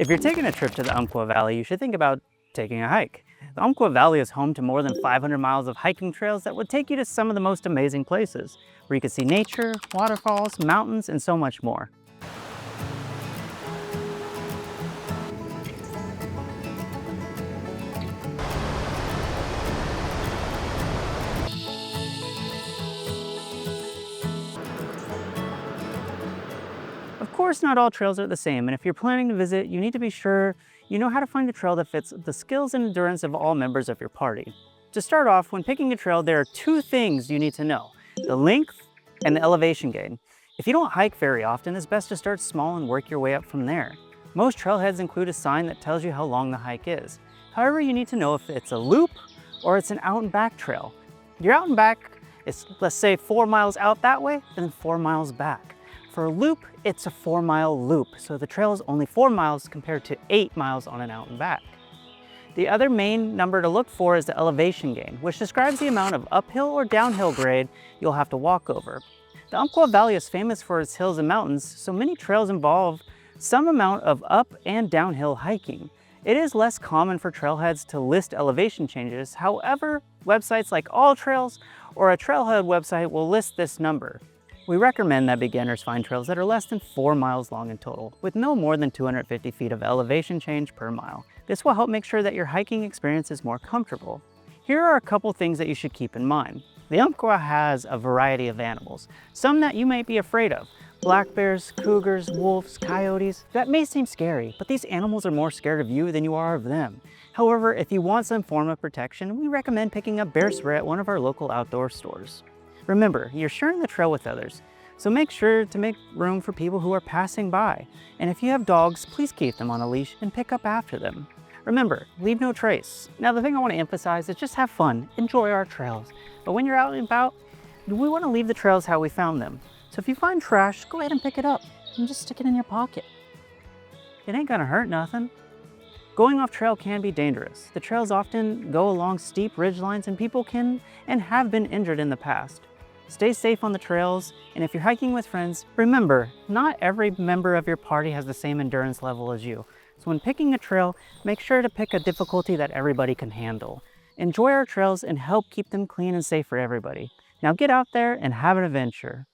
If you're taking a trip to the Umpqua Valley, you should think about taking a hike. The Umpqua Valley is home to more than 500 miles of hiking trails that would take you to some of the most amazing places, where you can see nature, waterfalls, mountains, and so much more. Of course, not all trails are the same, and if you're planning to visit, you need to be sure you know how to find a trail that fits the skills and endurance of all members of your party. To start off, when picking a trail, there are two things you need to know: the length and the elevation gain. If you don't hike very often, it's best to start small and work your way up from there. Most trailheads include a sign that tells you how long the hike is. However, you need to know if it's a loop or it's an out and back trail. Your out and back is, let's say, 4 miles out that way and then 4 miles back. For a loop, it's a 4-mile loop, so the trail is only 4 miles compared to 8 miles on an out and back. The other main number to look for is the elevation gain, which describes the amount of uphill or downhill grade you'll have to walk over. The Umpqua Valley is famous for its hills and mountains, so many trails involve some amount of up and downhill hiking. It is less common for trailheads to list elevation changes. However, websites like All Trails or a trailhead website will list this number. We recommend that beginners find trails that are less than 4 miles long in total, with no more than 250 feet of elevation change per mile. This will help make sure that your hiking experience is more comfortable. Here are a couple things that you should keep in mind. The Umpqua has a variety of animals, some that you might be afraid of. Black bears, cougars, wolves, coyotes. That may seem scary, but these animals are more scared of you than you are of them. However, if you want some form of protection, we recommend picking up bear spray at one of our local outdoor stores. Remember, you're sharing the trail with others, so make sure to make room for people who are passing by. And if you have dogs, please keep them on a leash and pick up after them. Remember, leave no trace. Now, the thing I want to emphasize is just have fun, enjoy our trails. But when you're out and about, we want to leave the trails how we found them. So if you find trash, go ahead and pick it up and just stick it in your pocket. It ain't gonna hurt nothing. Going off trail can be dangerous. The trails often go along steep ridgelines and people can and have been injured in the past. Stay safe on the trails, and if you're hiking with friends, remember, not every member of your party has the same endurance level as you. So when picking a trail, make sure to pick a difficulty that everybody can handle. Enjoy our trails and help keep them clean and safe for everybody. Now get out there and have an adventure.